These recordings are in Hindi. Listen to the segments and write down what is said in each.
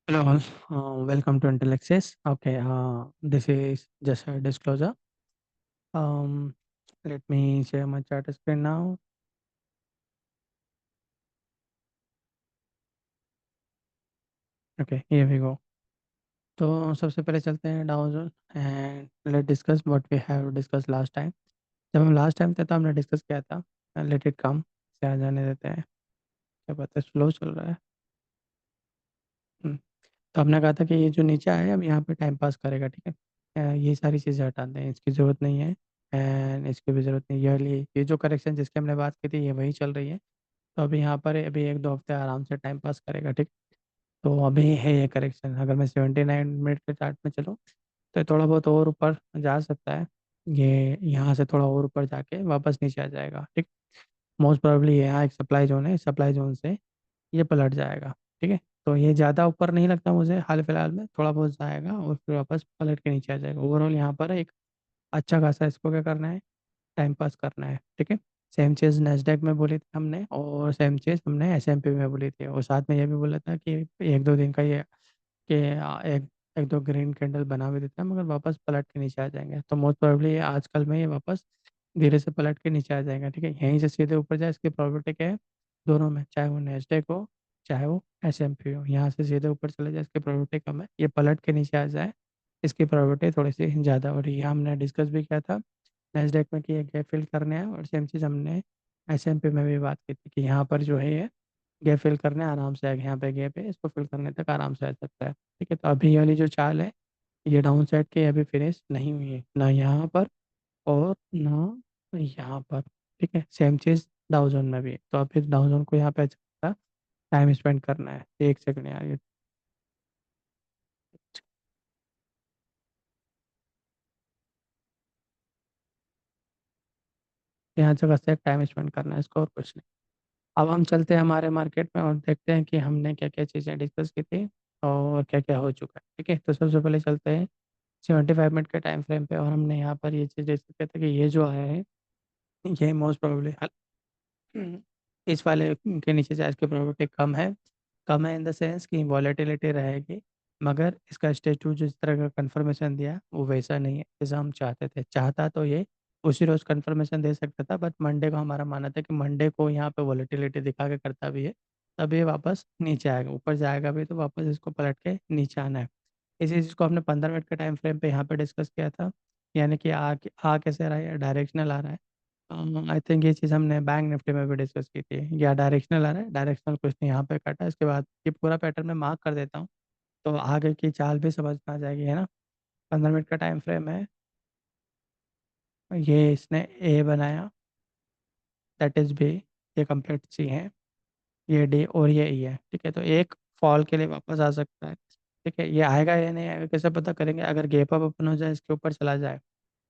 Hello all, welcome to Intelexis. Okay, this is just a disclosure. Um, Let me share my chat screen now. Okay, here we go. तो सबसे पहले चलते हैं down and let discuss what we have discuss last time. जब हम लास्ट टाइम थे तो हमने डिस्कस किया था लेट इट कम से आ जाने देते हैं। क्या पता है स्लो चल रहा है। हम्म, तो हमने कहा था कि ये जो नीचे आया है अब यहाँ पे टाइम पास करेगा, ठीक है। ये सारी चीज़ें हटा दें, इसकी ज़रूरत नहीं है। एंड इसकी भी ज़रूरत नहीं, ये जो करेक्शन जिसकी हमने बात की थी ये वही चल रही है। तो अभी यहाँ पर अभी 1-2 हफ्ते आराम से टाइम पास करेगा, ठीक। तो अभी है ये करेक्शन, अगर मैं 79 मिनट के चार्ट में चलूँ तो ये थोड़ा बहुत और ऊपर जा सकता है। ये यहाँ से थोड़ा और ऊपर जाके वापस नीचे आ जाएगा, ठीक। मोस्ट प्रोबेबली यहाँ एक सप्लाई जोन है, सप्लाई जोन से ये पलट जाएगा, ठीक है। तो ये ज़्यादा ऊपर नहीं लगता मुझे, हाल फिलहाल में थोड़ा बहुत जाएगा और फिर वापस पलट के नीचे आ जाएगा। ओवरऑल यहाँ पर एक अच्छा खासा इसको क्या करना है, टाइम पास करना है, ठीक है। सेम चीज़ नेस्डेक में बोली थी हमने और सेम चीज़ हमने एसएमपी में बोली थी, और साथ में ये भी बोला था कि 1-2 दिन का ये कि एक एक दो ग्रीन कैंडल बना भी देते हैं मगर वापस पलट के नीचे आ जाएंगे। तो मोस्ट प्रोबेबली आजकल में ये वापस धीरे से पलट के नीचे आ जाएगा, ठीक है। यहीं से सीधे ऊपर जाए इसकी प्रोबेबिलिटी क्या है, दोनों में, चाहे वो नेस्डेक हो चाहे वो एसएमपी हो, यहाँ से सीधे ऊपर चले जाए इसकी प्रोबेबिलिटी कम है, ये पलट के नीचे आ जाए इसकी प्रोबेबिलिटी थोड़ी सी ज़्यादा हो रही है। हमने डिस्कस भी किया था नेस्डेक में कि ये गैप फिल करने हैं, और सेम चीज़ हमने एसएमपी में भी बात की थी कि यहाँ पर जो है ये गैप फिल करने आराम से आएगा, यहाँ पे गैप है इसको फिल करने तक आराम से आ सकता है, ठीक है। तो अभी ये वाली जो चाल है ये डाउन साइड की अभी फिनिश नहीं हुई है, ना यहाँ पर और ना यहाँ पर, ठीक है। सेम चीज़ डाउ जोन में भी है। तो अभी डाउ जोन को यहाँ पे अच्छा टाइम स्पेंड करना है। एक सेकंड यार, ये यहाँ जगह से टाइम स्पेंड करना है इसको, और कुछ नहीं। अब हम चलते हैं हमारे मार्केट में और देखते हैं कि हमने क्या क्या चीज़ें डिस्कस की थी और क्या क्या हो चुका है, ठीक है। तो सबसे पहले चलते हैं 75 मिनट के टाइम फ्रेम पे, और हमने यहाँ पर ये चीज़ डिस्कस किया था कि ये जो आया है ये मोस्ट प्रोबेबली इस वाले के नीचे जाए इसकी प्रोबेबिलिटी कम है। कम है इन द सेंस कि वॉलेटिलिटी रहेगी, मगर इसका स्टेज टू जिस तरह का कंफर्मेशन दिया वो वैसा नहीं है जैसा हम चाहते थे। चाहता तो ये उसी रोज कंफर्मेशन दे सकता था, बट मंडे को हमारा मानना था कि मंडे को यहाँ पे वॉलेटिलिटी दिखा के करता भी है तब ये वापस नीचे आएगा, ऊपर जाएगा भी तो वापस इसको पलट के नीचे आना है। इसी चीज़ को हमने 15 मिनट के टाइम फ्रेम पे यहाँ पे डिस्कस किया था, यानी कि आ कैसे रहा है, डायरेक्शनल आ रहा है। आई थिंक ये चीज़ हमने बैंक निफ्टी में भी डिस्कस की थी, या डायरेक्शनल आ रहा है, डायरेक्शनल कुछ नहीं, यहाँ पे काटा इसके बाद ये पूरा पैटर्न मैं मार्क कर देता हूँ तो आगे की चाल भी समझ में आ जाएगी, है ना। 15 मिनट का टाइम फ्रेम है, ये इसने ए बनाया, दैट इज बी, ये कंप्लीट सी है, ये डी और ये ई है, ठीक है। तो एक फॉल के लिए वापस आ सकता है, ठीक है। ये आएगा या नहीं आएगा कैसे पता करेंगे, अगर गैप अप ओपन हो जाए इसके ऊपर चला जाए,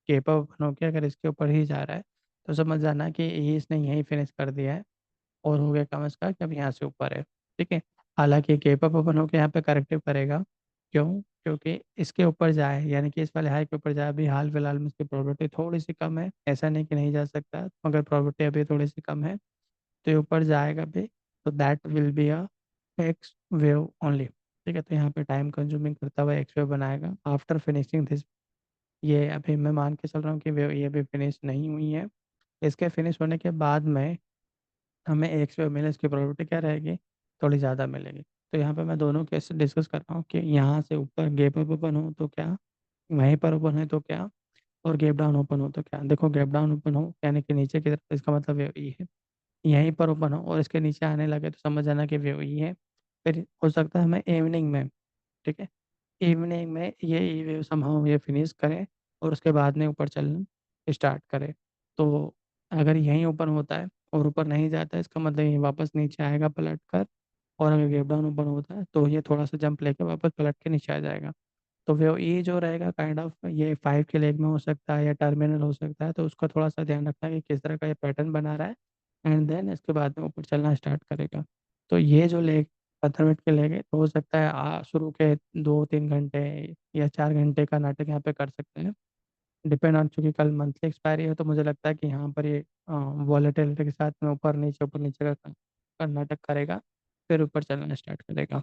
गैप अप ओपन होकर अगर इसके ऊपर ही जा रहा है तो समझ जाना कि ये इसने यही फिनिश कर दिया है और हो गया काम इसका कि अब यहाँ से ऊपर है, ठीक है। हालांकि केप अप ओपन होकर यहाँ पे करेक्टिव करेगा, क्यों, क्योंकि इसके ऊपर जाए यानी कि इस वाले हाई के ऊपर जाए, अभी हाल फिलहाल में इसकी प्रोबेबिलिटी थोड़ी सी कम है, ऐसा नहीं कि नहीं जा सकता, मगर प्रोबेबिलिटी अभी थोड़ी सी कम है। तो ये ऊपर जाएगा भी तो that will be a x wave only, ठीक है। तो यहाँ पे टाइम कंज्यूमिंग करता हुआ एक्स वेव बनाएगा आफ्टर फिनिशिंग दिस। ये अभी मैं मान के चल रहा हूँ कि वेव ये भी फिनिश नहीं हुई है। इसके फिनिश होने के बाद में हमें एक से मिले, इसकी प्रोबेबिलिटी क्या रहेगी, थोड़ी ज़्यादा मिलेगी। तो यहाँ पे मैं दोनों केस डिस्कस कर रहा हूँ कि यहाँ से ऊपर गैप अप ओपन हो तो क्या, वहीं पर ओपन है तो क्या, और गैप डाउन ओपन हो तो क्या। देखो गैप डाउन ओपन हो यानी कि नीचे की तरफ, इसका मतलब ये है, यहीं पर ओपन हो और इसके नीचे आने लगे तो समझ जाना कि वे वही है। फिर हो सकता है हमें इवनिंग में, ठीक है, इवनिंग में ये ई वेव समहाउ ये फिनिश करें और उसके बाद में ऊपर चलना स्टार्ट करें। तो अगर यहीं ओपन होता है और ऊपर नहीं जाता है इसका मतलब ये वापस नीचे आएगा पलट कर, और अगर गैप डाउन ओपन होता है तो ये थोड़ा सा जंप लेके वापस पलट के नीचे आ जाएगा। तो वो ये जो रहेगा काइंड ऑफ ये 5 के लेग में हो सकता है या टर्मिनल हो सकता है, तो उसका थोड़ा सा ध्यान रखना है कि किस तरह का ये पैटर्न बना रहा है, एंड देन इसके बाद में ऊपर चलना स्टार्ट करेगा। तो ये जो लेग 15 मिनट के लेग है तो हो सकता है शुरू के 2-3 घंटे या 4 घंटे का नाटक यहाँ पे कर सकते हैं, डिपेंड ऑन, चूंकि कल मंथली एक्सपायरी है तो मुझे लगता है कि यहाँ पर ये वॉलेटिलिटी के साथ में ऊपर नीचे का नाटक करेगा, फिर ऊपर चलना स्टार्ट करेगा।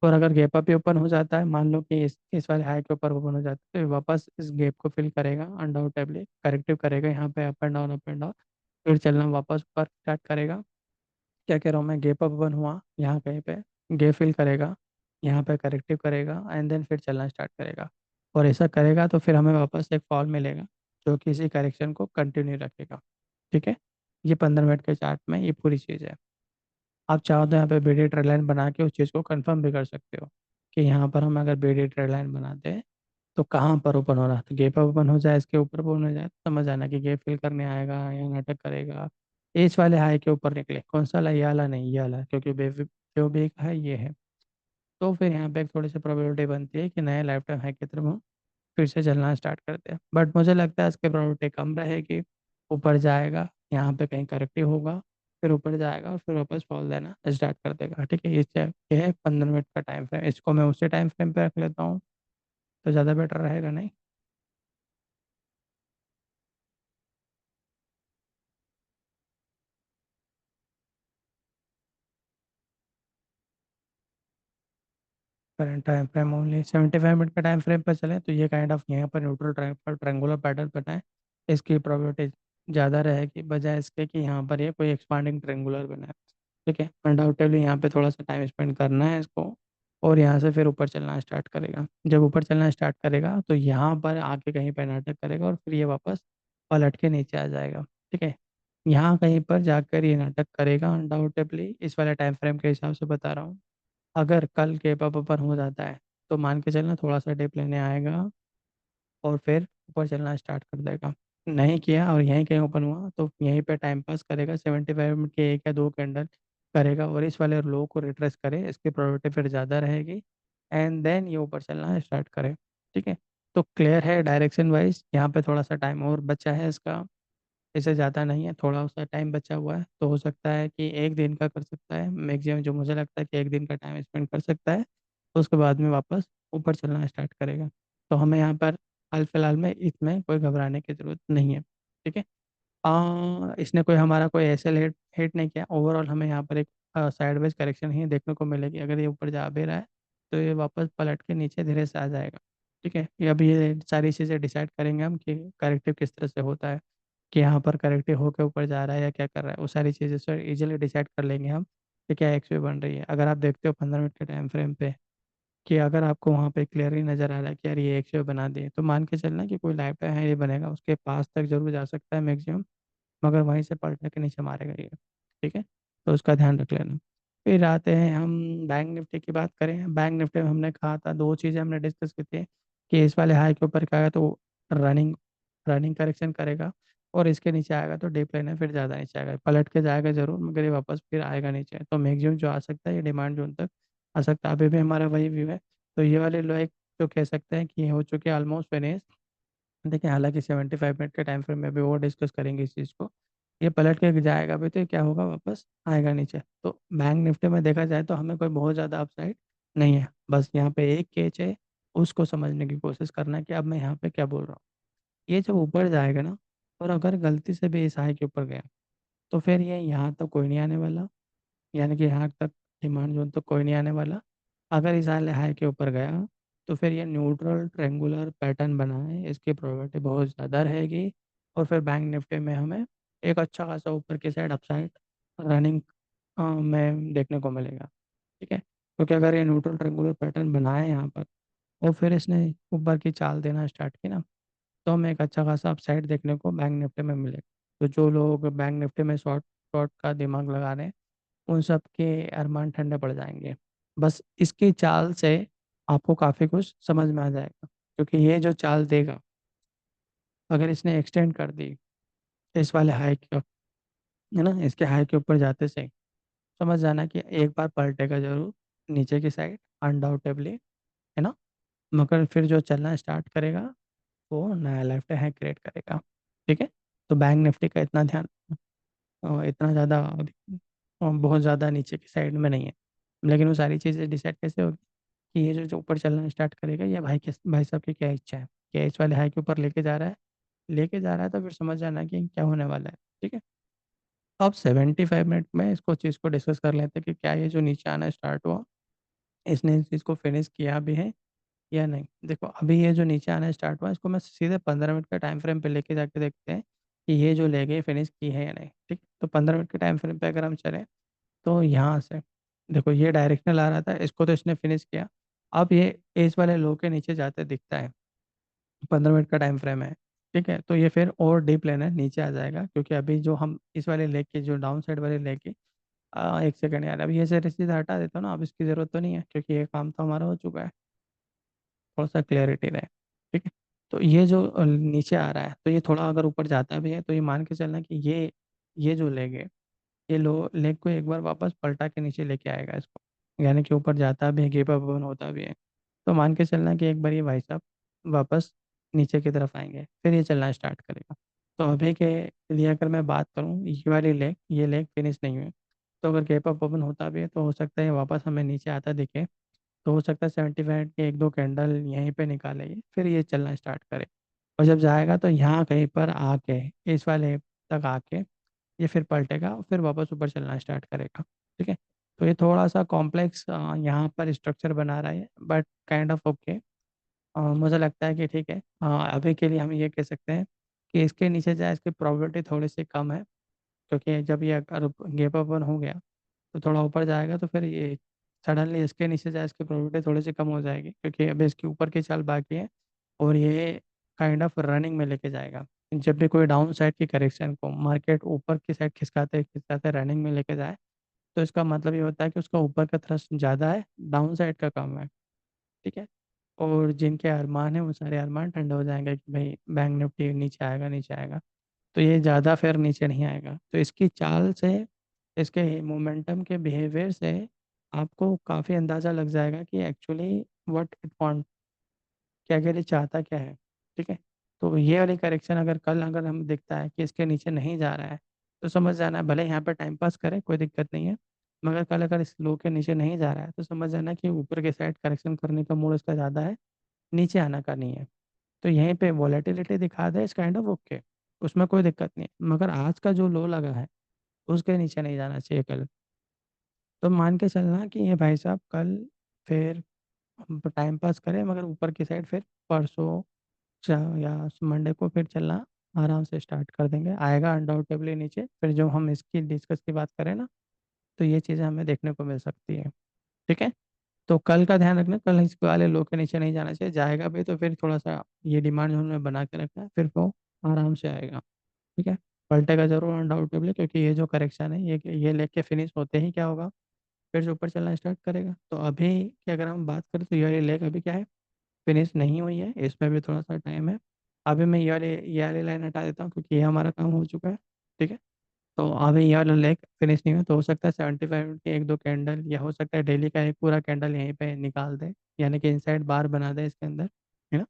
और अगर गैप अप भी ओपन हो जाता है, मान लो कि इस वाले हाई के ऊपर ओपन हो जाता है, तो ये वापस इस गैप को फिल करेगा, अनडाउटेबली करेक्टिव करेगा यहाँ पे, up and down up and down, फिर चलना वापस ऊपर स्टार्ट करेगा। क्या कह रहा हूँ मैं, गैप अप ओपन हुआ यहाँ कहीं पे, गैप फिल करेगा, यहाँ पे करेक्टिव करेगा, एंड देन फिर चलना स्टार्ट करेगा। और ऐसा करेगा तो फिर हमें वापस एक फॉल मिलेगा जो कि इसी करेक्शन को कंटिन्यू रखेगा। ठीक है, ये 15 मिनट के चार्ट में ये पूरी चीज़ है। आप चाहो तो यहाँ पे बीडी ट्रेड लाइन बना के उस चीज़ को कंफर्म भी कर सकते हो कि यहाँ पर हम अगर बीडी ट्रेड लाइन बनाते हैं तो कहाँ पर ओपन हो रहा है, तो गेप ओपन हो जाए, इसके ऊपर ओपन हो जाए तो समझ आना कि गेप फिल करने आएगा या नाटक करेगा। इस वाले हाई के ऊपर निकले, कौन सा वाला, ये वाला नहीं, ये वाला, क्योंकि जो भी एक है ये है। तो फिर यहाँ पे एक थोड़ी सी प्रोबेबिलिटी बनती है कि नए लाइफ टाइम हाई की तरफ हम फिर से चलना स्टार्ट करते हैं, बट मुझे लगता है इसकी प्रोबेबिलिटी कम रहेगी। ऊपर जाएगा, यहाँ पे कहीं करेक्टिव होगा, फिर ऊपर जाएगा और फिर वापस फॉल देना स्टार्ट कर देगा। ठीक है, ये है 15 मिनट का टाइम फ्रेम, इसको मैं उसी टाइम फ्रेम पे रख लेता हूँ तो ज़्यादा बेटर रहेगा नहीं। Current time frame only 75 minute का टाइम फ्रेम पर चले तो ये काइंड ऑफ यहाँ पर न्यूट्रल ट्रायंगुलर पैटर्न बनाए, इसकी प्रोबेबिलिटी ज़्यादा रहेगी बजाय इसके कि यहाँ पर ये कोई एक्सपांडिंग ट्रायंगुलर बनाए। ठीक है, अनडाउटेबली यहाँ पे थोड़ा सा टाइम स्पेंड करना है इसको, और यहाँ से फिर ऊपर चलना स्टार्ट करेगा। जब ऊपर चलना स्टार्ट करेगा तो यहाँ पर आके कहीं पर नाटक करेगा और फिर ये वापस पलट के नीचे आ जाएगा। ठीक है, यहाँ कहीं पर जाकर ये नाटक करेगा अनडाउटेबली, इस वाले टाइम फ्रेम के हिसाब से बता रहा हूँ। अगर कल के पेपर पर हो जाता है तो मान के चलना थोड़ा सा डिप लेने आएगा और फिर ऊपर चलना स्टार्ट कर देगा। नहीं किया और यहीं कहीं ओपन हुआ तो यहीं पे टाइम पास करेगा, 75 मिनट के एक या दो कैंडल करेगा और इस वाले लो को रिट्रेस करे, इसकी प्रोबेबिलिटी फिर ज़्यादा रहेगी, एंड देन ये ऊपर चलना स्टार्ट करे। ठीक है, तो क्लियर है डायरेक्शन वाइज, यहाँ पे थोड़ा सा टाइम और बचा है इसका, इससे ज़्यादा नहीं है, थोड़ा सा टाइम बचा हुआ है, तो हो सकता है कि एक दिन का कर सकता है मैक्सिमम, जो मुझे लगता है कि एक दिन का टाइम स्पेंड कर सकता है, तो उसके बाद में वापस ऊपर चलना स्टार्ट करेगा। तो हमें यहाँ पर हाल फिलहाल में इसमें कोई घबराने की ज़रूरत नहीं है। ठीक है, इसने कोई हमारा कोई ऐसे हिट हिट नहीं किया, ओवरऑल हमें यहाँ पर एक साइडवेज करेक्शन ही देखने को मिलेगी। अगर ये ऊपर जा भी रहा है तो ये वापस पलट के नीचे धीरे से आ जाएगा। ठीक है, ये अभी ये सारी चीज़ें डिसाइड करेंगे हम कि करेक्टिव किस तरह से होता है, कि यहाँ पर करेक्टिव होकर ऊपर जा रहा है या क्या कर रहा है, वो सारी चीज़ें सर इजीली डिसाइड कर लेंगे हम कि क्या एक्सवे बन रही है। अगर आप देखते हो 15 मिनट के टाइम फ्रेम पे कि अगर आपको वहाँ पे क्लियरली नज़र आ रहा है कि यार ये एक्सवे बना दिए, तो मान के चलना कि कोई लाइफ टाइम है ये बनेगा, उसके पास तक जरूर जा सकता है मैक्सिमम, मगर वहीं से पलट के नीचे मारेगा ये। ठीक है, तो उसका ध्यान रख लेना। फिर आते हैं हम बैंक निफ्टी की बात करें। बैंक निफ्टी में हमने कहा था, दो चीज़ें हमने डिस्कस की थी कि इस वाले हाई के ऊपर क्या आएगा तो रनिंग रनिंग करेक्शन करेगा, और इसके नीचे आएगा तो डीप लाइन है, फिर ज़्यादा नीचे आएगा, पलट के जाएगा जरूर मगर ये वापस फिर आएगा नीचे, तो मैक्सिमम जो आ सकता है ये डिमांड जोन तक आ सकता है। अभी भी हमारा वही व्यू है। तो ये वाले लो एक जो कह सकते हैं कि ये हो चुके हैं ऑलमोस्ट फिनिश। देखिए, हालांकि 75 मिनट के टाइम फ्रेम में भी वो डिस्कस करेंगे इस चीज़ को, ये पलट के जाएगा भी तो ये क्या होगा, वापस आएगा नीचे। तो बैंक निफ्टी में देखा जाए तो हमें कोई बहुत ज़्यादा अपसाइड नहीं है, बस यहाँ पे एक केच है, उसको समझने की कोशिश करना है कि अब मैं यहाँ पे क्या बोल रहा हूँ। ये जब ऊपर जाएगा ना, और अगर गलती से भी इस हाई के ऊपर गया तो फिर ये यहाँ तक कोई नहीं आने वाला, यानी कि यहाँ तक डिमांड जोन तो कोई नहीं आने वाला। अगर इस हाल हाई के ऊपर गया तो फिर ये न्यूट्रल ट्रेंगुलर पैटर्न बना है, इसकी प्रोबेबिलिटी बहुत ज़्यादा रहेगी, और फिर बैंक निफ्टी में हमें एक अच्छा खासा ऊपर की साइड अपसाइड रनिंग में देखने को मिलेगा। ठीक है, क्योंकि अगर ये न्यूट्रल ट्रेंगुलर पैटर्न बनाए यहाँ पर और फिर इसने ऊपर की चाल देना स्टार्ट की ना, तो हमें एक अच्छा खासा अपसाइड देखने को बैंक निफ्टी में मिलेगा। तो जो लोग बैंक निफ्टी में शॉर्ट शॉर्ट का दिमाग लगा रहे हैं उन सब के अरमान ठंडे पड़ जाएंगे। बस इसकी चाल से आपको काफ़ी कुछ समझ में आ जाएगा, क्योंकि ये जो चाल देगा, अगर इसने एक्सटेंड कर दी इस वाले हाई के, है ना, इसके हाई के ऊपर जाते से समझ जाना कि एक बार पलटेगा जरूर नीचे की साइड अनडाउटेबली, है ना, मगर फिर जो चलना स्टार्ट करेगा वो नया लेफ्ट हैंड क्रिएट करेगा। ठीक है, तो बैंक निफ्टी का इतना ध्यान, इतना ज़्यादा अभी बहुत ज़्यादा नीचे की साइड में नहीं है, लेकिन वो सारी चीज़ें डिसाइड कैसे होगी कि ये जो जो ऊपर चलना स्टार्ट करेगा, ये भाई साहब की क्या इच्छा है, क्या इस वाले हाई के ऊपर लेके जा रहा है तो फिर समझ जाना कि क्या होने वाला है। ठीक है, अब 75 मिनट में इसको चीज़ को डिस्कस कर लेते हैं कि क्या ये जो नीचे आना स्टार्ट हुआ इसने इस चीज़ को फिनिश किया भी है या नहीं। देखो अभी ये जो नीचे आना स्टार्ट हुआ, इसको मैं सीधे 15 मिनट का टाइम फ्रेम पे लेके जाके देखते हैं कि ये जो ले गए फिनिश की है या नहीं। ठीक, तो 15 मिनट के टाइम फ्रेम पे अगर हम चलें तो यहाँ से देखो ये डायरेक्शनल आ रहा था, इसको तो इसने फिनिश किया। अब ये एज वाले लो के नीचे जाते दिखता है, 15 मिनट का टाइम फ्रेम है। ठीक है, तो ये फिर और डीप लेना नीचे आ जाएगा, क्योंकि अभी जो हम इस वाले लेग की जो डाउन साइड वाले लेग की, एक सेकंड यार, अभी ये से सीधा हटा देता हूँ ना, अब इसकी ज़रूरत तो नहीं है क्योंकि ये काम तो हमारा हो चुका है। थोड़ा सा क्लैरिटी रहे। ठीक है, तो ये जो नीचे आ रहा है, तो ये थोड़ा अगर ऊपर जाता भी है तो ये मान के चलना कि ये जो लेग है, ये लो लेग को एक बार वापस पलटा के नीचे लेके आएगा इसको, यानी कि ऊपर जाता भी है, गेप अप होता भी है। तो मान के चलना कि एक बार ये भाई साहब वापस नीचे की तरफ आएंगे, फिर ये चलना स्टार्ट करेगा। तो अभी के लिए अगर मैं बात करूँ, ये वाली लेग, ये लेग फिनिश नहीं हुई, तो अगर गेप अप ओपन होता भी है तो हो सकता है ये वापस हमें नीचे आता दिखे। तो हो सकता है 75 के एक दो कैंडल यहीं पे निकालेगी, फिर ये चलना स्टार्ट करे। और जब जाएगा तो यहाँ कहीं पर आके, इस वाले तक आके, ये फिर पलटेगा और फिर वापस ऊपर चलना स्टार्ट करेगा। ठीक है, तो ये थोड़ा सा कॉम्प्लेक्स यहाँ पर स्ट्रक्चर बना रहा है, बट काइंड ऑफ ओके। मुझे लगता है कि ठीक है। अभी के लिए हम ये कह सकते हैं कि इसके नीचे जाए इसकी प्रोबेबिलिटी थोड़ी सी कम है, क्योंकि जब ये अगर गेप अप हो गया तो थोड़ा ऊपर जाएगा, तो फिर ये सडनली इसके नीचे जाए इसकी प्रोबेबिलिटी थोड़ी सी कम हो जाएगी, क्योंकि अभी इसके ऊपर की चाल बाकी है। और ये काइंड ऑफ रनिंग में लेके जाएगा। जब भी कोई डाउन साइड की करेक्शन को मार्केट ऊपर की साइड खिसकाते खिसकाते रनिंग में लेके जाए, तो इसका मतलब ये होता है कि उसका ऊपर का थ्रस्ट ज़्यादा है, डाउन साइड का कम है। ठीक है, और जिनके अरमान है वो सारे अरमान ठंडे हो जाएंगे कि भाई बैंक निफ्टी नीचे आएगा नीचे आएगा। तो ये ज़्यादा फिर नीचे नहीं आएगा। तो इसकी चाल से, इसके मोमेंटम के बिहेवियर से आपको काफ़ी अंदाज़ा लग जाएगा कि एक्चुअली व्हाट इट वांट, क्या के लिए चाहता क्या है। ठीक है, तो ये वाली करेक्शन अगर कल अगर हमें दिखता है कि इसके नीचे नहीं जा रहा है, तो समझ जाना है, भले यहाँ पर टाइम पास करे कोई दिक्कत नहीं है, मगर कल अगर इस लो के नीचे नहीं जा रहा है तो समझ जाना कि ऊपर के साइड करेक्शन करने का मूड इसका ज़्यादा है, नीचे आना का नहीं है। तो यहीं पे वॉलेटिलिटी दिखा दे इस काइंड ऑफ ओके, उसमें कोई दिक्कत नहीं है, मगर आज का जो लो लगा है उसके नीचे नहीं जाना चाहिए कल। तो मान के चलना कि ये भाई साहब कल फिर टाइम पास करें, मगर ऊपर की साइड फिर परसों या मंडे को फिर चलना आराम से स्टार्ट कर देंगे, आएगा अनडाउटेबली नीचे। फिर जब हम इसकी डिस्कस की बात करें ना, तो ये चीज़ें हमें देखने को मिल सकती है। ठीक है, तो कल का ध्यान रखना, कल इस वाले लो के नीचे नहीं जाना चाहिए, जाएगा भी तो फिर थोड़ा सा ये डिमांड जोन में बना के रखना है, फिर वो आराम से आएगा। ठीक है, पलटेगा जरूर अनडाउटेबली, क्योंकि ये जो करेक्शन है ये लेके फिनिश होते ही क्या होगा, फिर से ऊपर चलना स्टार्ट करेगा। तो अभी की अगर हम बात करें तो ये लेग अभी क्या है, फिनिश नहीं हुई है, इसमें भी थोड़ा सा टाइम है। अभी मैं ये वाली लाइन हटा देता हूँ क्योंकि ये हमारा काम हो चुका है। ठीक है, तो अभी ये वाला लेग फिनिश नहीं हुआ, तो हो सकता है 75 की एक दो कैंडल, या हो सकता है डेली का एक पूरा कैंडल यहीं पे निकाल दे, यानी कि इनसाइड बार बना दे इसके अंदर, है ना।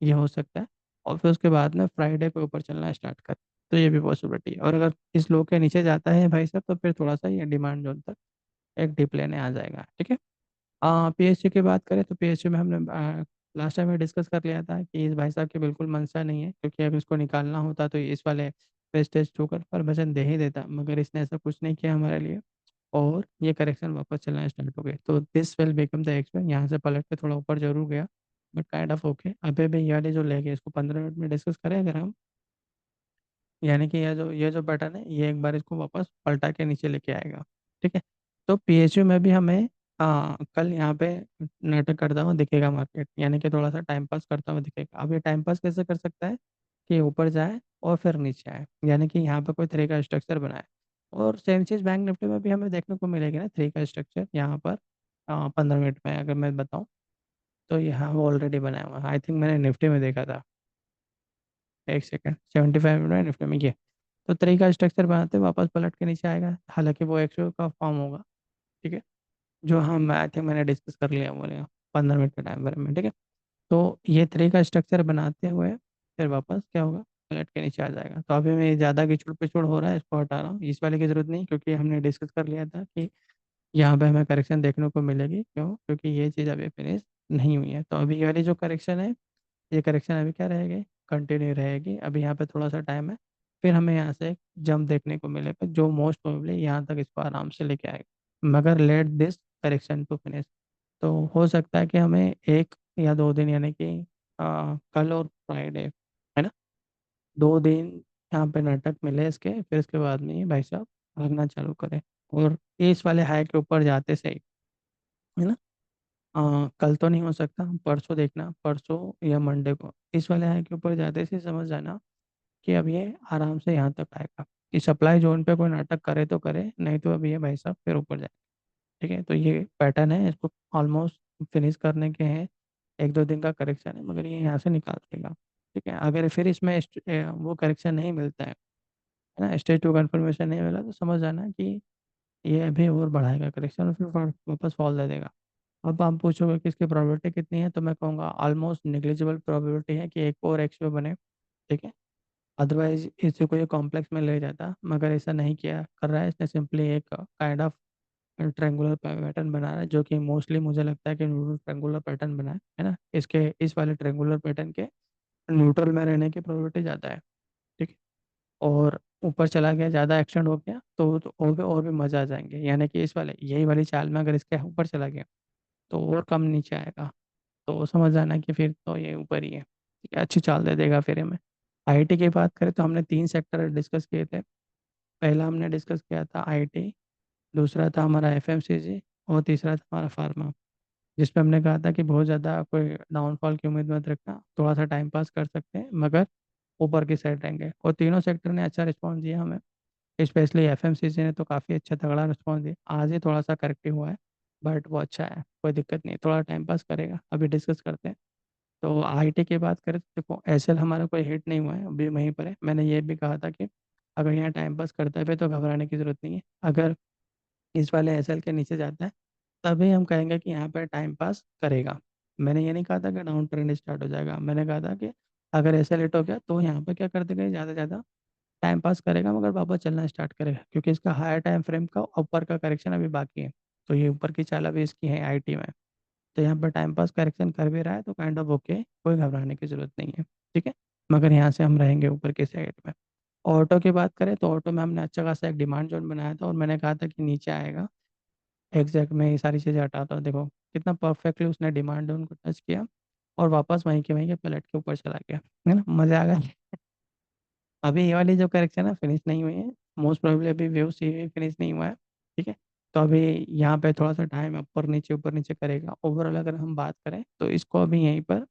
ये हो सकता है, और फिर उसके बाद में फ्राइडे को ऊपर चलना स्टार्ट कर, तो ये भी पॉसिबिलिटी है। और अगर इस लो के नीचे जाता है भाई साहब, तो फिर थोड़ा सा ये डिमांड जोन तक एक डिप लेने आ जाएगा। ठीक है, पीएसयू की बात करें तो पीएसयू में हमने लास्ट टाइम में डिस्कस कर लिया था कि इस भाई साहब की बिल्कुल मंशा नहीं है, क्योंकि अगर इसको निकालना होता तो इस वाले वेस्टेज ठोकर पर वजन दे ही देता, मगर इसने ऐसा कुछ नहीं किया हमारे लिए, और ये करेक्शन वापस चलना स्टार्ट हो गए। तो दिस विल बिकम द एक्सपेंट, यहाँ से पलट के थोड़ा ऊपर जरूर गया, बट काइंड ऑफ ओके। अभी भी ये वाले जो लेके इसको 15 मिनट में डिस्कस करें अगर हम, यानी कि ये जो बटन है ये एक बार इसको वापस पलटा के नीचे लेके आएगा। ठीक है, तो पीएचयू में भी हमें कल यहाँ पे नाटक करता हुआ दिखेगा मार्केट, यानी कि थोड़ा सा टाइम पास करता हुआ दिखेगा। अब ये टाइम पास कैसे कर सकता है कि ऊपर जाए और फिर नीचे आए, यानी कि यहाँ पे कोई थ्री का स्ट्रक्चर बनाए। और सेम चीज़ बैंक निफ्टी में भी हमें देखने को मिलेगी ना, थ्री का स्ट्रक्चर यहाँ पर 15 मिनट में अगर मैं बताऊँ, तो यहाँ वो ऑलरेडी बनाया हुआ है, आई थिंक मैंने निफ्टी में देखा था। एक सेकंड, 75 मिनट में निफ्टी में ये, तो तरीका स्ट्रक्चर बनाते वापस पलट के नीचे आएगा, हालांकि वो एक्सो का फॉर्म होगा। ठीक है, जो हम आई थिंक मैंने डिस्कस कर लिया बोले 15 मिनट के टाइम फ्रेम में। ठीक है, तो ये तरीका स्ट्रक्चर बनाते हुए फिर वापस क्या होगा, पलट के नीचे आ जाएगा। तो अभी मैं ज़्यादा गिचुड़ पिचुड़ हो रहा है, इसको हटा रहा हूँ, इस वाले की जरूरत नहीं, क्योंकि हमने डिस्कस कर लिया था कि यहाँ पे हमें करेक्शन देखने को मिलेगी। क्यों, क्योंकि ये चीज़ अभी फिनिश नहीं हुई है। तो अभी ये वाली जो करेक्शन है, ये करेक्शन अभी क्या रहेगी, कंटिन्यू रहेगी। अभी यहाँ पे थोड़ा सा टाइम है, फिर हमें यहाँ से एक जंप देखने को मिलेगा, जो मोस्ट प्रोबेबली यहाँ तक इसको आराम से लेके आएगा, मगर let this correction to finish. तो हो सकता है कि हमें 1 या 2 दिन, यानी कि कल और फ्राइडे, है ना, 2 दिन यहाँ पे नाटक मिले इसके, फिर इसके बाद में ये भाई साहब भागना चालू करें। और इस वाले हाई के ऊपर जाते सही, है ना, कल तो नहीं हो सकता, परसों देखना, परसों या मंडे को इस वाले हाई के ऊपर जाते से समझ जाना कि अब ये आराम से यहाँ तक आएगा। कि सप्लाई जोन पे कोई नाटक करे तो करे, नहीं तो अब ये भाई साहब फिर ऊपर जाए। ठीक है, तो ये पैटर्न है, इसको ऑलमोस्ट फिनिश करने के हैं। 1-2 दिन का करेक्शन है, मगर ये यहाँ से निकाल देगा। ठीक है, अगर फिर इसमें वो करेक्शन नहीं मिलता है ना, स्टेज टू कन्फर्मेशन नहीं मिला, तो समझ जाना कि ये अभी और बढ़ाएगा करेक्शन और फिर वापस फॉल दे देगा। अब आप पूछोगे कि इसकी प्रोबेबिलिटी कितनी है, तो मैं कहूँगा ऑलमोस्ट नेग्लिजिबल प्रोबेबिलिटी है कि एक और एक्सपो बने। ठीक है, अदरवाइज इसे कोई कॉम्प्लेक्स में ले जाता, मगर ऐसा नहीं किया कर रहा है इसने, सिंपली एक काइंड ऑफ ट्रेंगुलर पैटर्न बना रहा है, जो कि मोस्टली मुझे लगता है कि न्यूट्रल ट्रेंगुलर पैटर्न बना है ना। इसके इस वाले ट्रेंगुलर पैटर्न के न्यूट्रल में रहने की प्रोबेबिलिटी ज़्यादा है। ठीक है, और ऊपर चला गया, ज़्यादा एक्सटेंड हो गया तो और भी मज़ा आ जाएंगे, यानी कि इस वाले यही वाली चाल में अगर इसके ऊपर चला गया तो और कम नीचे आएगा। तो समझ जाना कि फिर तो ये ऊपर ही है। ठीक है, अच्छी चाल दे देगा फिर हमें। आईटी की बात करें तो हमने 3 सेक्टर डिस्कस किए थे। पहला हमने डिस्कस किया था आईटी, दूसरा था हमारा एफएमसीजी, और तीसरा था हमारा फार्मा। जिसमें हमने कहा था कि बहुत ज़्यादा कोई डाउनफॉल की उम्मीद मत रखना, थोड़ा सा टाइम पास कर सकते हैं, मगर ऊपर की साइड रहेंगे। और तीनों सेक्टर ने अच्छा रिस्पॉन्स दिया हमें। स्पेशली एफएमसीजी ने तो काफ़ी अच्छा तगड़ा रिस्पॉन्स दिया। आज ही थोड़ा सा करेक्टिव हुआ है, बट वो अच्छा है, कोई दिक्कत नहीं, थोड़ा टाइम पास करेगा। अभी डिस्कस करते हैं। तो आईटी की बात करें तो देखो, एसएल हमारा कोई हिट नहीं हुआ है, अभी वहीं पर है। मैंने ये भी कहा था कि अगर यहाँ टाइम पास करता है तो घबराने की जरूरत नहीं है। अगर इस वाले एसएल के नीचे जाता है, तभी हम कहेंगे कि यहाँ पर टाइम पास करेगा। मैंने ये नहीं कहा था कि डाउन ट्रेंड स्टार्ट हो जाएगा, मैंने कहा था कि अगर एसएल हिट हो गया तो यहाँ पर क्या कर देगा, ज़्यादा से ज़्यादा टाइम पास करेगा, मगर वापस चलना स्टार्ट करेगा, क्योंकि इसका हायर टाइम फ्रेम का ऊपर का करेक्शन अभी बाकी है। तो ये ऊपर की चाल अभी इसकी है आईटी में। तो यहाँ पर टाइम पास करेक्शन कर भी रहा है, तो काइंड ऑफ ओके, कोई घबराने की जरूरत नहीं है। ठीक है, मगर यहाँ से हम रहेंगे ऊपर की साइड में। ऑटो की बात करें तो ऑटो में हमने अच्छा खासा एक डिमांड जोन बनाया था, और मैंने कहा था कि नीचे आएगा। एग्जैक्ट मैं ये सारी चीज़ें हटाता हूँ, देखो कितना परफेक्टली उसने डिमांड जोन को टच किया, और वापस वहीं के पलट के ऊपर चला गया। है ना, मजा आ गया। अभी ये वाली जो करेक्शन है फिनिश नहीं हुई है, मोस्ट प्रोबेबली अभी वेव सी भी फिनिश नहीं हुआ है। ठीक है, तो अभी यहाँ पे थोड़ा सा टाइम ऊपर नीचे करेगा। ओवरऑल अगर हम बात करें तो इसको अभी यहीं पर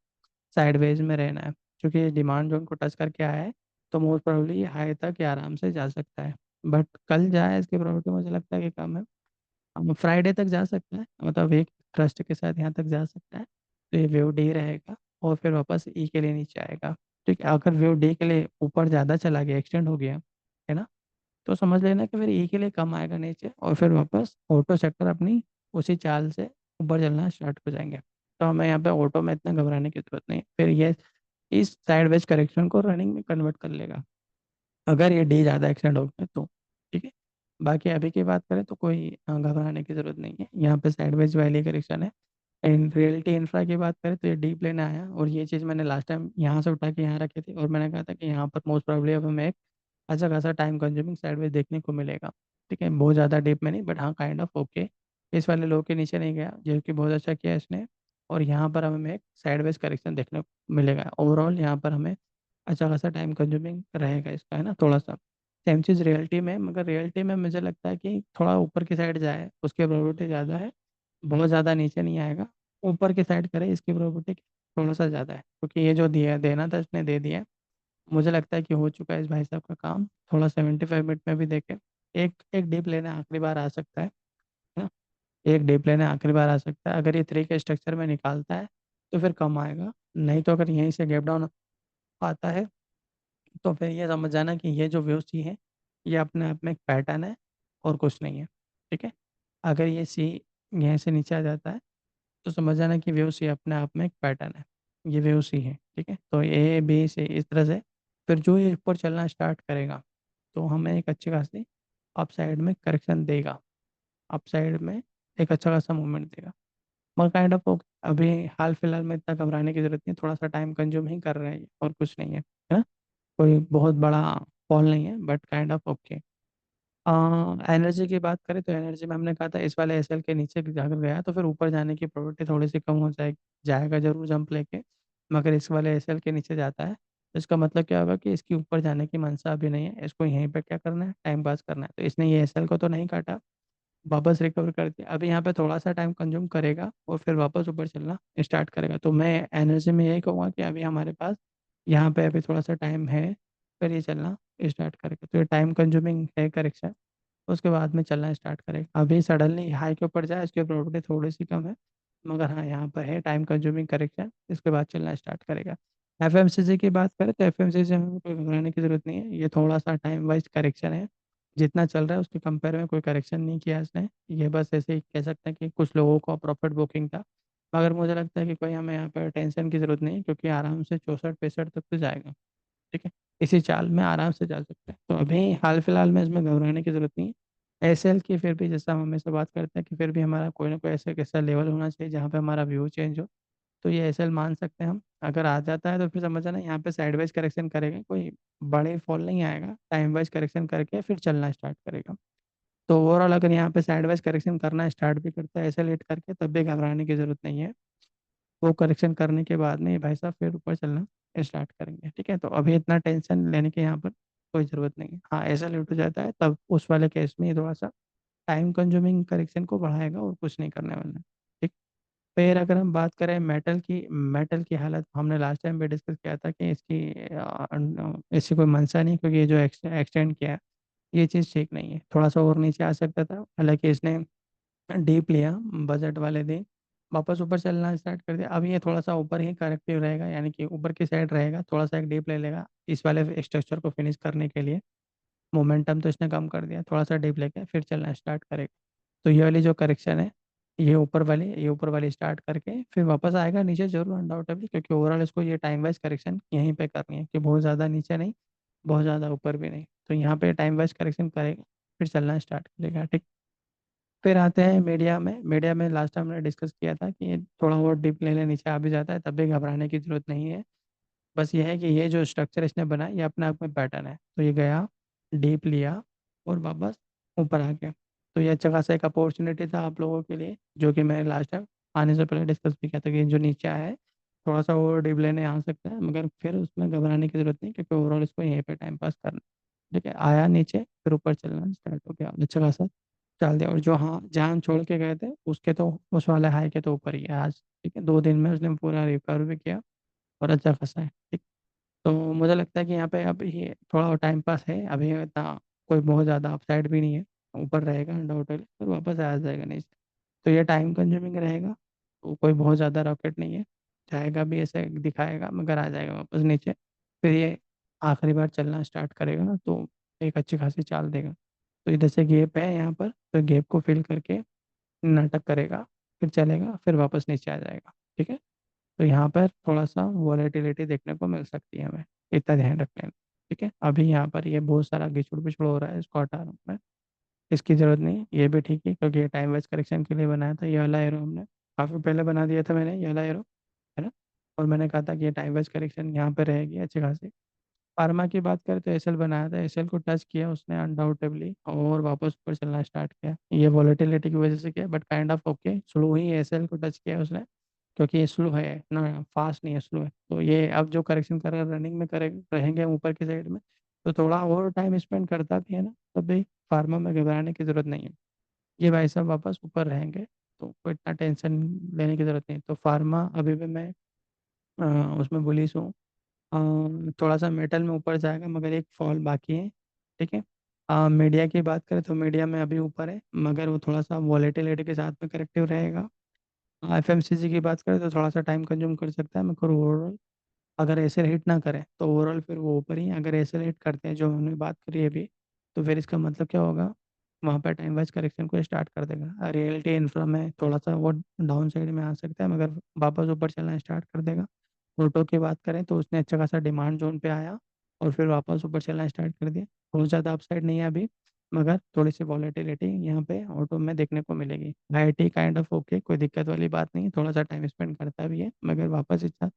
साइडवेज में रहना है, क्योंकि डिमांड जोन को टच करके आया है। तो मोस्ट प्रोबेबली ये हाई तक ये आराम से जा सकता है, बट कल जाए इसकी प्रोबेबिलिटी मुझे लगता है कि कम है। हम फ्राइडे तक जा सकता है, मतलब एक ट्रस्ट के साथ यहाँ तक जा सकता है। तो ये वेव डी रहेगा, और फिर वापस ई के लिए नीचे आएगा। ठीक है, अगर वेव डी के लिए ऊपर ज़्यादा चला गया, एक्सटेंड हो गया, है ना, तो समझ लेना कि फिर ई के लिए कम आएगा नीचे, और फिर वापस ऑटो सेक्टर अपनी उसी चाल से ऊपर चलना स्टार्ट हो जाएंगे। तो हमें यहाँ पे ऑटो में इतना घबराने की जरूरत नहीं है। फिर ये इस साइडवेज करेक्शन को रनिंग में कन्वर्ट कर लेगा, अगर ये डी ज़्यादा एक्सटेंड हो गया तो। ठीक है, बाकी अभी की बात करें तो कोई घबराने की ज़रूरत नहीं है, यहाँ पे साइडवेज वैली करेक्शन है। इन रियलिटी इंफ्रा की बात करें तो ये डीप लेने आया, और ये चीज़ मैंने लास्ट टाइम यहाँ से उठा के यहाँ रखी थी, और मैंने कहा था कि यहाँ पर मोस्ट प्रोबेबली अब हमें एक अच्छा खासा टाइम कंज्यूमिंग साइडवेज देखने को मिलेगा। ठीक है, बहुत ज़्यादा डीप में नहीं, बट हाँ काइंड ऑफ ओके। इस वाले लो के नीचे नहीं गया, जो कि बहुत अच्छा किया इसने। और यहाँ पर हमें एक साइडवेज करेक्शन देखने को मिलेगा। ओवरऑल यहाँ पर हमें अच्छा खासा टाइम कंज्यूमिंग रहेगा इसका, है ना, थोड़ा सा। सेम चीज़ रियलिटी में, मगर रियलिटी में मुझे लगता है कि थोड़ा ऊपर की साइड जाए उसकी प्रोबेबिलिटी ज़्यादा है। बहुत ज़्यादा नीचे नहीं आएगा, ऊपर की साइड करे इसकी प्रोबेबिलिटी थोड़ा सा ज़्यादा है, क्योंकि ये जो दिया देना था इसने दे दिया है। मुझे लगता है कि हो चुका है इस भाई साहब का काम। थोड़ा 75 मिनट में भी देखे, एक एक डीप लेने आखिरी बार आ सकता है ना, एक डीप लेने आखिरी बार आ सकता है। अगर ये 3 के स्ट्रक्चर में निकालता है तो फिर कम आएगा, नहीं तो अगर यहीं से गैप डाउन आता है तो फिर ये समझ जाना कि ये जो वेव सी है ये अपने आप में एक पैटर्न है, और कुछ नहीं है। ठीक है, अगर ये सी यहाँ से नीचे आ जाता है तो समझ जाना कि वेव सी अपने आप में एक पैटर्न है, ये वेव सी है। ठीक है, तो ए बी से इस तरह से फिर जो ये ऊपर चलना स्टार्ट करेगा तो हमें एक अच्छी खासी अप साइड में करेक्शन देगा, अप साइड में एक अच्छा खासा मूवमेंट देगा। मगर काइंड ऑफ अभी हाल फिलहाल में इतना घबराने की जरूरत नहीं, थोड़ा सा टाइम कंज्यूम ही कर रहे हैं और कुछ नहीं है, है ना, कोई बहुत बड़ा फॉल नहीं है, but kind of okay. Energy की बात करें तो एनर्जी में हमने कहा था इस वाले एसएल के नीचे अगर गया तो फिर ऊपर जाने की प्रोबेबिलिटी थोड़ी सी कम हो जाएगी, जाएगा जरूर जंप लेके। मगर इस वाले एसएल के नीचे जाता है तो इसका मतलब क्या होगा कि इसकी ऊपर जाने की मंशा अभी नहीं है, इसको यहीं पे क्या करना है, टाइम पास करना है। तो इसने ये एसएल को तो नहीं काटा, वापस रिकवर कर दिया। अभी यहाँ पे थोड़ा सा टाइम कंज्यूम करेगा और फिर वापस ऊपर चलना स्टार्ट करेगा। तो मैं एनर्जी में यही कहूँगा कि अभी हमारे पास यहाँ पे अभी थोड़ा सा टाइम है, फिर ये चलना स्टार्ट करेगा। तो ये टाइम कंज्यूमिंग है करेक्शन, उसके बाद में चलना स्टार्ट करेगा। अभी सडनली हाई के ऊपर जाए इसकी प्रोबेबिलिटी थोड़ी सी कम है, मगर हाँ यहाँ पर है टाइम कंज्यूमिंग करेक्शन, इसके बाद चलना स्टार्ट करेगा। एफएमसीजी की बात करें तो एफएमसीजी में कोई घबराने की जरूरत नहीं है, ये थोड़ा सा टाइम वाइज करेक्शन है। जितना चल रहा है उसके कंपेयर में कोई करेक्शन नहीं किया इसने, ये बस ऐसे ही कह सकते हैं कि कुछ लोगों को प्रॉफिट बुकिंग था। मगर मुझे लगता है कि कोई हमें यहाँ पर टेंशन की जरूरत नहीं है, क्योंकि आराम से 64-65 तक तो जाएगा। ठीक है, इसी चाल में आराम से जा सकते हैं। तो अभी हाल फिलहाल में इसमें घबराने की जरूरत नहीं है। एसएल की फिर भी जैसा हम हमेशा बात करते हैं कि फिर भी हमारा कोई ना कोई ऐसा कैसा लेवल होना चाहिए जहाँ पे हमारा व्यू चेंज हो। तो ये एसएल मान सकते हैं हम, अगर आ जाता है तो फिर समझ जाना यहाँ पे साइडवाइज करेक्शन करेगा, कोई बड़े फॉल नहीं आएगा, टाइम वाइज करेक्शन करके फिर चलना स्टार्ट करेगा। तो ओवरऑल अगर यहाँ पे साइडवाइज करेक्शन करना स्टार्ट भी करता है एसएल हिट करके, तब भी घबराने की जरूरत नहीं है। वो करेक्शन करने के बाद में ये भाई साहब फिर ऊपर चलना स्टार्ट करेंगे। ठीक है, तो अभी इतना टेंशन लेने की यहाँ पर कोई ज़रूरत नहीं है। हाँ, ऐसा लेट हो जाता है तब उस वाले केस में ये थोड़ा सा टाइम कंज्यूमिंग करेक्शन को बढ़ाएगा और कुछ नहीं करने वाला है। ठीक। फिर अगर हम बात करें मेटल की हालत, हमने लास्ट टाइम भी डिस्कस किया था कि इसकी कोई मंशा नहीं, क्योंकि ये जो एक्सटेंड किया है ये चीज़ ठीक नहीं है, थोड़ा सा और नीचे आ सकता था। हालांकि इसने डीप लिया बजट वाले दिन, वापस ऊपर चलना स्टार्ट कर दिया। अब ये थोड़ा सा ऊपर ही करेक्टिव रहेगा, यानी कि ऊपर की साइड रहेगा, थोड़ा सा एक डीप ले लेगा इस वाले स्ट्रक्चर को फिनिश करने के लिए। मोमेंटम तो इसने कम कर दिया, थोड़ा सा डीप लेके फिर चलना स्टार्ट करेगा। तो ये वाली जो करेक्शन है, ये ऊपर वाली स्टार्ट करके फिर वापस आएगा नीचे जरूर अनडाउटेबली, क्योंकि ओवरऑल इसको ये टाइम वाइज करेक्शन यहीं पे करनी है कि बहुत ज़्यादा नीचे नहीं, बहुत ज़्यादा ऊपर भी नहीं। तो यहाँ पे टाइम वाइज करेक्शन करेगा, फिर चलना स्टार्ट करेगा। ठीक। फिर आते हैं मीडिया में लास्ट टाइम हमने डिस्कस किया था कि ये थोड़ा बहुत डिप ले ले नीचे आ भी जाता है, तब भी घबराने की जरूरत नहीं है। बस ये है कि ये जो स्ट्रक्चर इसने बनाया ये अपने आप में पैटर्न है, तो ये गया डीप लिया और वापस ऊपर आ गया। तो ये अच्छा खासा एक अपॉर्चुनिटी था आप लोगों के लिए, जो कि मैंने लास्ट टाइम आने से पहले डिस्कस भी किया था कि जो नीचे आया है थोड़ा सा और डीप लेने आ सकता है, मगर फिर उसमें घबराने की जरूरत नहीं, क्योंकि ओवरऑल इसको यहीं पे टाइम पास करना है। ठीक है, आया नीचे फिर ऊपर चलना स्टार्ट हो गया, अच्छा खासा चल दिया। और जो हाँ जहाँ हम छोड़ के गए थे उसके तो उस वाले हाई के तो ऊपर ही है आज। ठीक है, 2 दिन में उसने पूरा रिकवर भी किया और अच्छा खासा है। ठीक। तो मुझे लगता है कि यहाँ पे अब ये थोड़ा टाइम पास है, अभी इतना कोई बहुत ज़्यादा अपसाइड भी नहीं है, ऊपर रहेगा अनडाउटेडली फिर वापस आ जाएगा नीचे। तो ये टाइम कंज्यूमिंग रहेगा, तो कोई बहुत ज़्यादा रॉकेट नहीं है, जाएगा भी ऐसे दिखाएगा मगर आ जाएगा वापस नीचे। फिर ये आखिरी बार चलना स्टार्ट करेगा तो एक अच्छी खासी चाल देगा। तो इधर से गैप है यहाँ पर, तो गैप को फिल करके नाटक करेगा, फिर चलेगा, फिर वापस नीचे आ जाएगा। ठीक है, तो यहाँ पर थोड़ा सा वॉलेटिलिटी देखने को मिल सकती है हमें, इतना ध्यान रख लेना। ठीक है, अभी यहाँ पर ये बहुत सारा गिचुड़ पिछुड़ हो रहा है, इसको हटा रहा हूँ मैं, इसकी जरूरत नहीं, ये भी ठीक है, क्योंकि ये टाइम वाइज करेक्शन के लिए बनाया था। ये वाला एरो हमने काफ़ी पहले बना दिया था मैंने, ये वाला एरो, है ना। और मैंने कहा था कि ये टाइम वाइज करेक्शन यहाँ पे रहेगी अच्छी खासी। फार्मा की बात करें तो एसएल बनाया था, एसएल को टच किया उसने अनडाउटेबली और वापस ऊपर चलना स्टार्ट किया, ये वॉलेटिलिटी की वजह से किया, but kind of okay slow ही एसएल को टच किया उसने, क्योंकि ये स्लो है ना, फास्ट नहीं है, स्लो है। तो ये अब जो करेक्शन कर रनिंग में करे रहेंगे ऊपर की साइड में, तो थोड़ा और टाइम स्पेंड करता भी है ना, तब भी फार्मा में घबराने की जरूरत नहीं है। ये भाई साहब वापस ऊपर रहेंगे, तो कोई इतना टेंशन लेने की जरूरत नहीं। तो फार्मा अभी भी मैं उसमें बुलिश हूँ। थोड़ा सा मेटल में ऊपर जाएगा, मगर एक फॉल बाकी है। ठीक है, मीडिया की बात करें तो मीडिया में अभी ऊपर है, मगर वो थोड़ा सा वॉलेटिलिटी के साथ में करेक्टिव रहेगा। एफएमसीजी की बात करें तो थोड़ा सा टाइम कंज्यूम कर सकता है, मगर ओवरऑल अगर ऐसे हिट ना करे तो ओवरऑल फिर वो ऊपर ही। अगर ऐसे हिट करते हैं जो हमने बात करी है अभी, तो फिर इसका मतलब क्या होगा, वहाँ पर टाइम वाइज करेक्शन को स्टार्ट कर देगा। रियलिटी इन्फ्रा में थोड़ा सा वो डाउन साइड में आ सकता है, मगर वापस ऊपर चलना स्टार्ट कर देगा। ऑटो की बात करें तो उसने अच्छा खासा डिमांड जोन पे आया और फिर वापस ऊपर चलना स्टार्ट कर दिया। बहुत ज़्यादा अपसाइड नहीं है अभी, मगर थोड़ी सी वॉलेटिलिटी यहाँ पे ऑटो में देखने को मिलेगी। आईआईटी काइंड ऑफ ओके, कोई दिक्कत वाली बात नहीं, थोड़ा सा टाइम स्पेंड करता भी है, मगर वापस इतना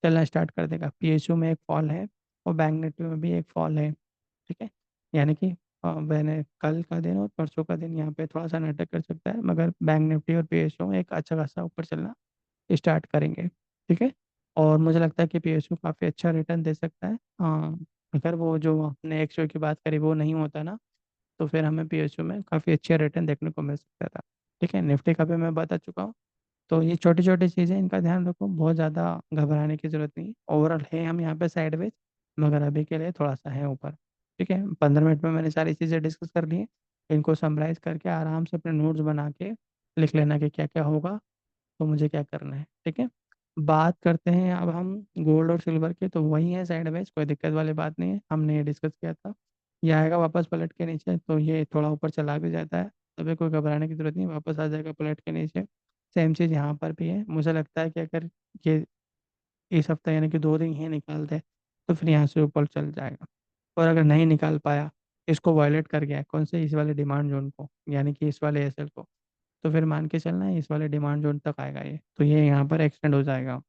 चलना स्टार्ट कर देगा। पीएसयू में एक फॉल है और बैंक निफ्टी में भी एक फॉल है। ठीक है, यानी कि मैंने कल का दिन और परसों का दिन यहाँ पे थोड़ा सा नाटक कर सकता है, मगर बैंक निफ्टी और पीएसयू एक अच्छा खासा ऊपर चलना स्टार्ट करेंगे। ठीक है। और मुझे लगता है कि पीएसयू काफ़ी अच्छा रिटर्न दे सकता है। अगर वो जो आपने एक शो की बात करी वो नहीं होता ना, तो फिर हमें पीएसयू में काफ़ी अच्छे रिटर्न देखने को मिल सकता था। ठीक है, निफ्टी का भी मैं बता चुका हूँ। तो ये छोटी छोटी चीज़ें, इनका ध्यान रखो, बहुत ज़्यादा घबराने की जरूरत नहीं। ओवरऑल है हम यहाँ पे साइडवेज, मगर अभी के लिए थोड़ा सा है ऊपर। ठीक है, 15 मिनट में मैंने सारी चीज़ें डिस्कस कर ली हैं। इनको समराइज करके आराम से अपने नोट्स बना के लिख लेना कि क्या क्या होगा, तो मुझे क्या करना है। ठीक है। बात करते हैं अब हम गोल्ड और सिल्वर के, तो वही है साइडवेज, कोई दिक्कत वाली बात नहीं है, हमने ये डिस्कस किया था। ये आएगा वापस पलट के नीचे, तो ये थोड़ा ऊपर चला भी जाता है, तभी कोई घबराने की जरूरत नहीं, वापस आ जाएगा पलट के नीचे। सेम चीज़ यहाँ पर भी है। मुझे लगता है कि अगर ये इस हफ्ते यानी कि 2 दिन ही निकाल दे, तो फिर यहाँ से ऊपर चल जाएगा। और अगर नहीं निकाल पाया, इसको वायलेट कर गया कौन से, इस वाले डिमांड जोन को, यानी कि इस वाले एसएल को, तो फिर मान के चलना है इस वाले डिमांड जोन तक आएगा ये, तो ये यहाँ पर एक्सटेंड हो जाएगा।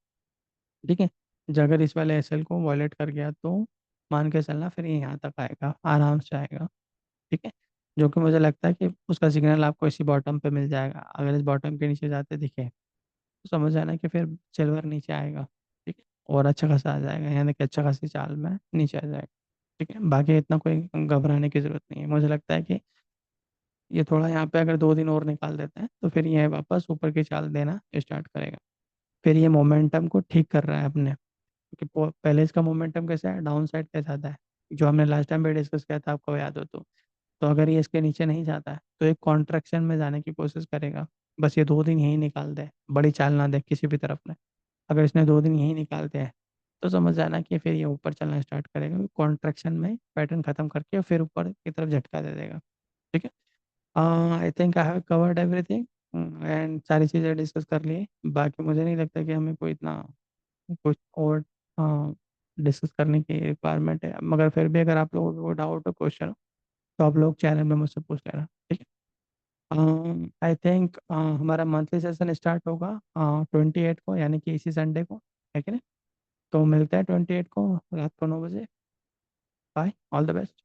ठीक है। अगर इस वाले एसएल को वायलेट कर गया, तो मान के चलना फिर ये यहाँ तक आएगा, आराम से आएगा। ठीक है। जो कि मुझे लगता है कि उसका सिग्नल आपको इसी बॉटम पे मिल जाएगा, अगर इस बॉटम के नीचे जाते दिखे, तो समझ जाना कि फिर सिल्वर नीचे आएगा। ठीक है। और अच्छा खासा आ जाएगा, यानी कि अच्छा खासी चाल में नीचे आ जाएगा। ठीक है, बाकी इतना कोई घबराने की जरूरत नहीं है। मुझे लगता है कि ये थोड़ा यहाँ पे अगर 2 दिन और निकाल देते हैं, तो फिर ये वापस ऊपर की चाल देना स्टार्ट करेगा। फिर ये मोमेंटम को ठीक कर रहा है अपने, क्योंकि पहले इसका मोमेंटम कैसा है, डाउन साइड पे जाता है, जो हमने लास्ट टाइम भी डिस्कस किया था, आपको याद हो तो अगर ये इसके नीचे नहीं जाता है, तो एक कॉन्ट्रैक्शन में जाने की कोशिश करेगा। बस ये 2 दिन यही निकाल दे, बड़ी चाल ना दे किसी भी तरफ में। अगर इसने 2 दिन यही निकालते हैं, तो समझ जाना कि फिर ये ऊपर चलना स्टार्ट करेगा, कॉन्ट्रैक्शन में पैटर्न खत्म करके फिर ऊपर की तरफ झटका दे देगा। ठीक है। I think I have covered everything, and सारी चीज़ें डिस्कस कर लिए। बाकी मुझे नहीं लगता कि हमें कोई इतना कुछ और डिस्कस करने की रिक्वायरमेंट है, मगर फिर भी अगर आप लोगों को कोई डाउट हो, क्वेश्चन हो, तो आप लोग चैनल में मुझसे पूछ लेना। ठीक है। आई थिंक हमारा मंथली सेशन स्टार्ट होगा 28 को, यानी कि इसी संडे को, है कि नहीं? तो मिलते हैं 28 को रात को 9 बजे। Bye, all the best.